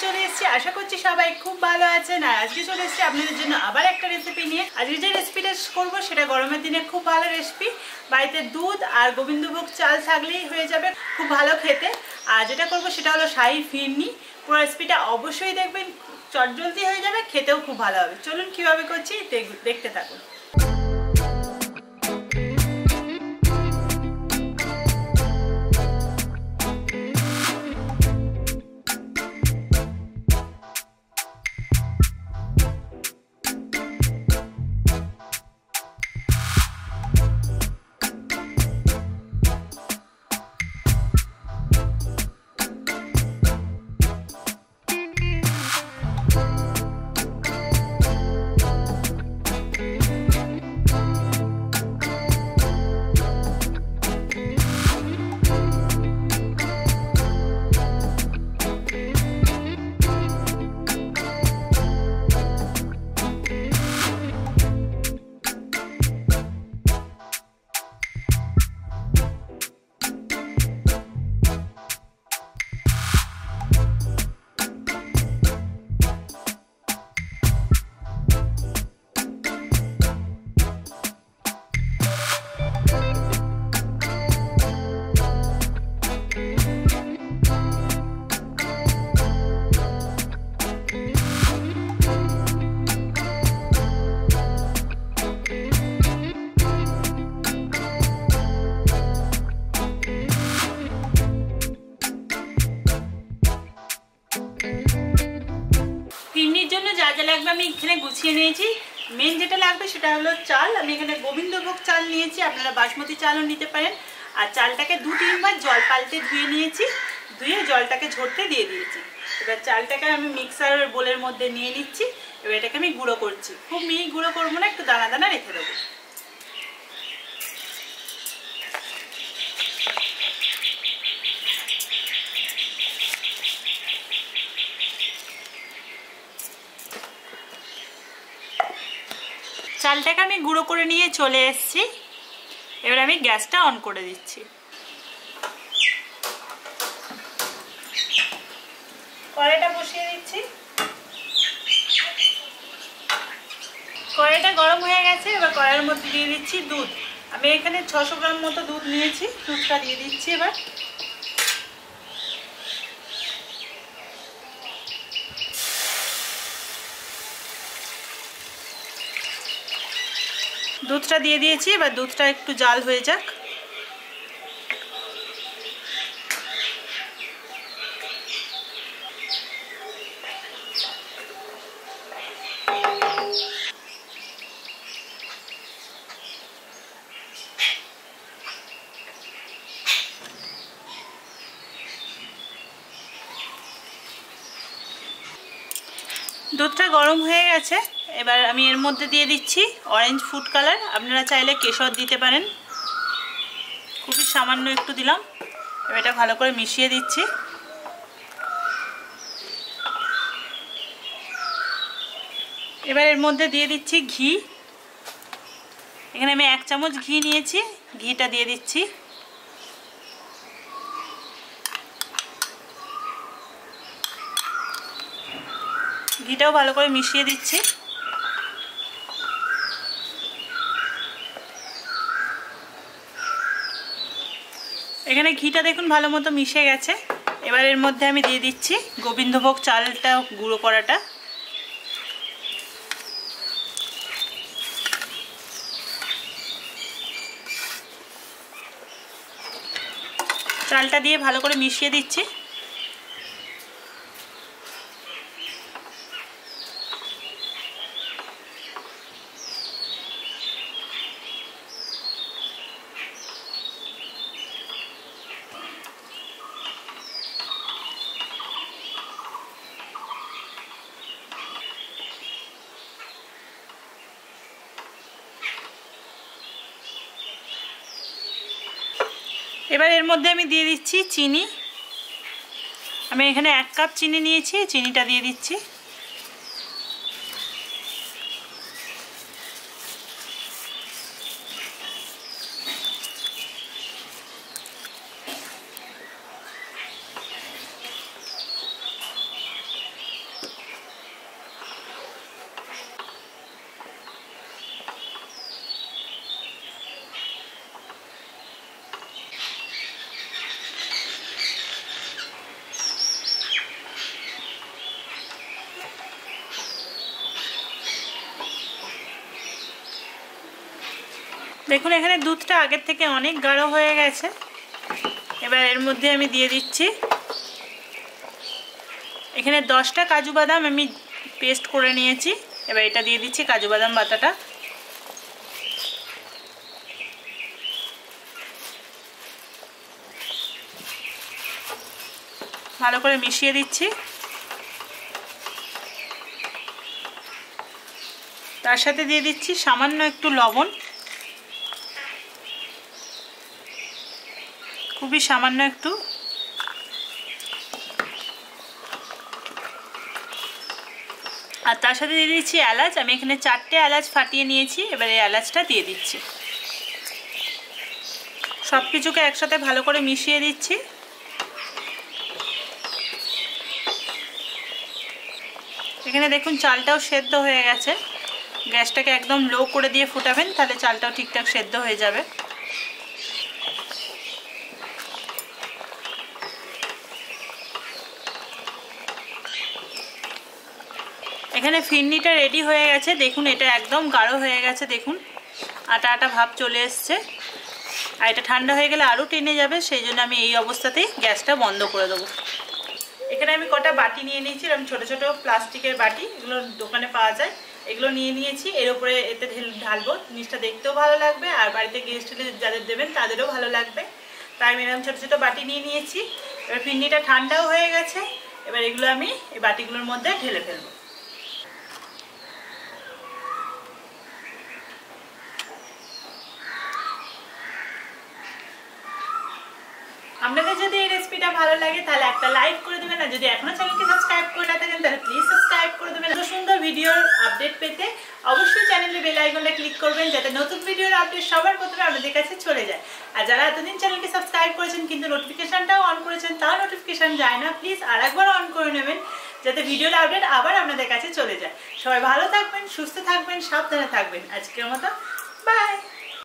চলে এসেছি। আশা করছি সবাই খুব ভালো আছেন। আর আজকে চলে এসেছি আপনাদের জন্য আবার একটা রেসিপি নিয়ে। আজকে যে রেসিপিটা করবো সেটা গরমের দিনে খুব ভালো রেসিপি। বাড়িতে দুধ আর গোবিন্দভোগ চাল থাকলেই হয়ে যাবে, খুব ভালো খেতে। আর যেটা করবো সেটা হলো শাহী ফিরনি। পুরো রেসিপিটা অবশ্যই দেখবেন, চটজলদি হয়ে যাবে, খেতেও খুব ভালো হবে। চলুন কিভাবে করছি দেখতে থাকুন। ফিরনির জন্য যা যা লাগবে আমি এখানে গুছিয়ে নিয়েছি। মেন যেটা লাগবে সেটা হলো চাল। আমি এখানে গোবিন্দভোগ চাল নিয়েছি, আপনারা বাসমতি চালও নিতে পারেন। আর চালটাকে 2-3 বার জল পাল্টে ধুয়ে নিয়েছি, ধুয়ে জলটাকে ঝরতে দিয়ে দিয়েছি। এবার চালটাকে আমি মিক্সার বোলের মধ্যে নিয়ে নিচ্ছি। এবার এটাকে আমি গুঁড়ো করছি, খুব মিহি গুঁড়ো করবো না, একটু দানা দানা রেখে দেবো। চালটাকে আমি গুঁড়ো করে নিয়ে চলে এসেছি। এবার আমি গ্যাসটা অন করে দিচ্ছি। কড়াইটা বসিয়ে দিচ্ছি। কড়াইটা গরম হয়ে গেছে। এবার কড়াইয়ের মধ্যে দিয়ে দিচ্ছি দুধ। আমি এখানে 600 গ্রাম মতো দুধ নিয়েছি, দুধটা দিয়ে দিচ্ছি। এবার দুধটা দিয়ে দিয়েছি। এবার দুধটা একটু জাল হয়ে যাক। দুধটা গরম হয়ে গেছে। এবার আমি এর মধ্যে দিয়ে দিচ্ছি অরেঞ্জ ফুড কালার। আপনারা চাইলে কেশর দিতে পারেন, খুবই সামান্য একটু দিলাম। এবার এটা ভালো করে মিশিয়ে দিচ্ছি। এবার এর মধ্যে দিয়ে দিচ্ছি ঘি। এখানে আমি 1 চামচ ঘি নিয়েছি, ঘিটা দিয়ে দিচ্ছি। ঘিটাও ভালো করে মিশিয়ে দিচ্ছি। এখানে ঘিটা দেখুন ভালো মতো মিশে গেছে। এবার এর মধ্যে আমি দিয়ে দিচ্ছি গোবিন্দভোগ চালটা গুঁড়ো করাটা। চালটা দিয়ে ভালো করে মিশিয়ে দিচ্ছি। এবার এর মধ্যে আমি দিয়ে দিচ্ছি চিনি। আমি এখানে 1 কাপ চিনি নিয়েছি, চিনিটা দিয়ে দিচ্ছি। দেখুন এখানে দুধটা আগের থেকে অনেক গাঢ় হয়ে গেছে। এবার এর মধ্যে আমি দিয়ে দিচ্ছি, এখানে 10টা কাজু বাদাম আমি পেস্ট করে নিয়েছি। এবার এটা দিয়ে দিচ্ছি কাজু বাদাম বাটাটা। ভালো করে মিশিয়ে দিচ্ছি। তার সাথে দিয়ে দিচ্ছি সামান্য একটু লবণ, খুবই সামান্য একটু। আর তার সাথে দিয়ে দিচ্ছি এলাচ। আমি এখানে 4টে এলাচ ফাটিয়ে নিয়েছি। এবার এই এলাচটা দিয়ে দিচ্ছি। সব কিছুকে একসাথে ভালো করে মিশিয়ে দিচ্ছি। এখানে দেখুন চালটাও সেদ্ধ হয়ে গেছে। গ্যাসটাকে একদম লো করে দিয়ে ফুটাবেন, তাহলে চালটাও ঠিকঠাক সেদ্ধ হয়ে যাবে। এখানে ফিরনিটা রেডি হয়ে গেছে। দেখুন এটা একদম গাঢ় হয়ে গেছে, দেখুন আটা আটা ভাব চলে এসছে। আর এটা ঠান্ডা হয়ে গেলে আরও টেনে যাবে, সেই জন্য আমি এই অবস্থাতেই গ্যাসটা বন্ধ করে দেবো। এখানে আমি কটা বাটি নিয়ে নিয়েছি, এরকম ছোটো ছোটো প্লাস্টিকের বাটি, এগুলো দোকানে পাওয়া যায়। এগুলো নিয়ে নিয়েছি। এর উপরে এতে ঢালবো, জিনিসটা দেখতেও ভালো লাগবে আর বাড়িতে গেস্ট যাদের দেবেন তাদেরও ভালো লাগবে। তাই আমি এরকম ছোটো ছোটো বাটি নিয়ে নিয়েছি। এবার ফিরনিটা ঠান্ডাও হয়ে গেছে। এবার এগুলো আমি এই বাটিগুলোর মধ্যে ঢেলে ফেলবো। আপনাদের যদি এই রেসিপিটা ভালো লাগে তাহলে একটা লাইক করে দেবেন। আর যদি এখনো চ্যানেলকে সাবস্ক্রাইব করে না থাকেন তাহলে প্লিজ সাবস্ক্রাইব করে দেবেন। এত সুন্দর ভিডিওর আপডেট পেতে অবশ্যই চ্যানেলে বেল আইকনটা ক্লিক করবেন, যাতে নতুন ভিডিওর আপডেট সবার প্রথমে আপনাদের কাছে চলে যায়। আর যারা এতদিন চ্যানেলকে সাবস্ক্রাইব করেছেন কিন্তু নোটিফিকেশনটাও অন করেছেন, তাও নোটিফিকেশন যায় না, প্লিজ আরেকবার অন করে নেবেন, যাতে ভিডিওর আপডেট আবার আপনাদের কাছে চলে যায়। সবাই ভালো থাকবেন, সুস্থ থাকবেন, সাবধানে থাকবেন। আজকের মতো বাই।